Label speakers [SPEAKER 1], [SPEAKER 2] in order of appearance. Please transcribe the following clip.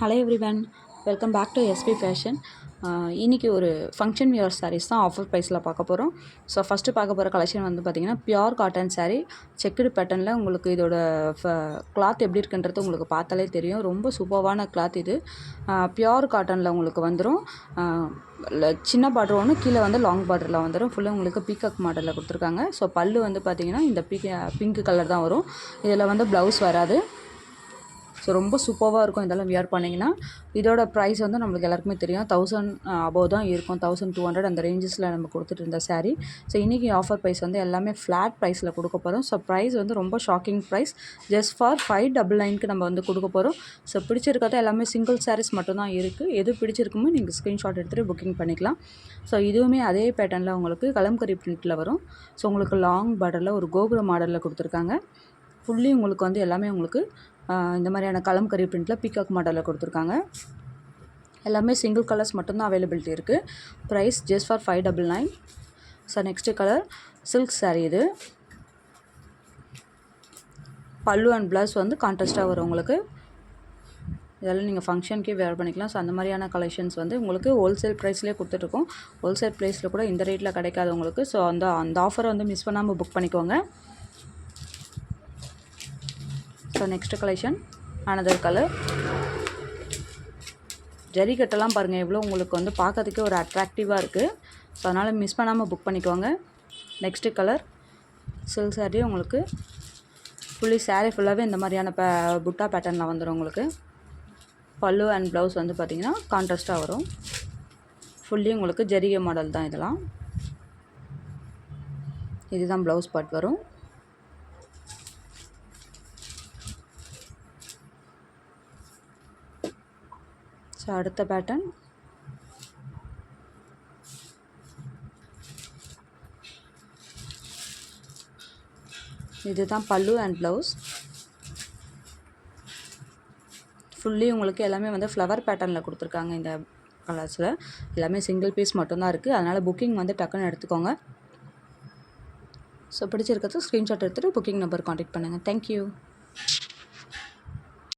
[SPEAKER 1] Hello everyone, welcome back to SP fashion. இன்றைக்கி ஒரு function wear saris தான் ஆஃபர் ப்ரைஸில் பார்க்க போகிறோம். ஸோ ஃபஸ்ட்டு பார்க்க போகிற கலெக்ஷன் வந்து பார்த்திங்கன்னா பியோர் காட்டன் சாரீ, செக்குடு பேட்டர்னில். உங்களுக்கு இதோட கிளாத் எப்படி இருக்குன்றது உங்களுக்கு பார்த்தாலே தெரியும். ரொம்ப சூப்பர்வான கிளாத் இது. பியோர் காட்டனில் உங்களுக்கு வந்துடும். சின்ன பார்டர் ஒன்று, கீழே வந்து லாங் பார்டரில் வந்துடும். ஃபுல்லாக உங்களுக்கு பீகாக் மாடலில் கொடுத்துருக்காங்க. ஸோ பல்லு வந்து பார்த்திங்கன்னா இந்த பிங்க் கலர் தான் வரும். இதில் வந்து ப்ளவுஸ் வராது. ஸோ ரொம்ப சூப்பராக இருக்கும் இதெல்லாம் வியர் பண்ணிங்கன்னா. இதோட ப்ரைஸ் வந்து நம்மளுக்கு எல்லாருக்குமே தெரியும், 1000 அபோவ் தான் இருக்கும். 1200 அந்த ரேஞ்சஸில் நம்ம கொடுத்துட்டு இருந்த சாரீ. ஸோ இன்றைக்கி ஆஃபர் ப்ரைஸ் வந்து எல்லாமே ஃப்ளாட் ப்ரைஸில் கொடுக்க போகிறோம். ஸோ ப்ரைஸ் வந்து ரொம்ப ஷாக்கிங் ப்ரைஸ். ஜஸ்ட் ஃபார் 599க்கு நம்ம வந்து கொடுக்க போகிறோம். ஸோ பிடிச்சிருக்கிறது எல்லாமே சிங்கிள் சாரீஸ் மட்டும்தான் இருக்குது. எது பிடிச்சிருக்குமோ நீங்கள் ஸ்க்ரீன்ஷாட் எடுத்துகிட்டு புக்கிங் பண்ணிக்கலாம். ஸோ இதுவுமே அதே பேட்டர்னில் உங்களுக்கு கலம்கரி பிரிண்ட்டில் வரும். ஸோ உங்களுக்கு லாங் பார்டரில் ஒரு கோபுர மாடலில் கொடுத்துருக்காங்க. ஃபுல்லி உங்களுக்கு வந்து எல்லாமே உங்களுக்கு இந்த மாதிரியான கலம்கரி பிரிண்ட்டில் பீகாக் மாடலில் கொடுத்துருக்காங்க. எல்லாமே சிங்கிள் கலர்ஸ் மட்டும்தான் அவைலபிலிட்டி இருக்குது. Price just for 599. So next colour silk sari. இது பல்லு அண்ட் ப்ளவுஸ் வந்து கான்ட்ராஸ்ட்டாக வரும் உங்களுக்கு. இதெல்லாம் நீங்கள் ஃபங்க்ஷனுக்கே வேர் பண்ணிக்கலாம். ஸோ அந்த மாதிரியான கலெக்ஷன்ஸ் வந்து உங்களுக்கு ஹோல்சேல் ப்ரைஸ்லேயே கொடுத்துட்ருக்கோம். ஹோல்சேல் ப்ரைஸில் கூட இந்த ரேட்டில் கிடைக்காது உங்களுக்கு. ஸோ அந்த ஆஃபரை வந்து மிஸ் பண்ணாமல் புக் பண்ணிக்கோங்க. So next collection another colour. ஜரிகட்டெல்லாம் பாருங்கள் எவ்வளோ உங்களுக்கு வந்து பார்க்கறதுக்கே ஒரு அட்ராக்டிவாக இருக்குது. ஸோ அதனால் மிஸ் பண்ணாமல் புக் பண்ணிக்கோங்க. Next colour silk sari. உங்களுக்கு ஃபுல்லி சாரீ ஃபுல்லாகவே இந்த மாதிரியான புட்டா பேட்டர்னில் வந்துடும். உங்களுக்கு பல்லு அண்ட் ப்ளவுஸ் வந்து பார்த்திங்கன்னா கான்ட்ராஸ்ட்டாக வரும். ஃபுல்லி உங்களுக்கு ஜரிகை மாடல் தான் இதெல்லாம். இதுதான் ப்ளவுஸ் பார்ட் வரும். ஸோ அடுத்த பேட்டர்ன் இதுதான் பல்லு அண்ட் ப்ளவுஸ். ஃபுல்லி உங்களுக்கு எல்லாமே வந்து ஃப்ளவர் பேட்டர்னில் கொடுத்துருக்காங்க. இந்த கலர்ஸில் எல்லாமே சிங்கிள் பீஸ் மட்டும்தான் இருக்குது. அதனால் புக்கிங் வந்து டக்குன்னு எடுத்துக்கோங்க. ஸோ பிடிச்சிருக்கிறது ஸ்க்ரீன்ஷாட் எடுத்துகிட்டு புக்கிங் நம்பர் கான்டாக்ட் பண்ணுங்கள். தேங்க்யூ.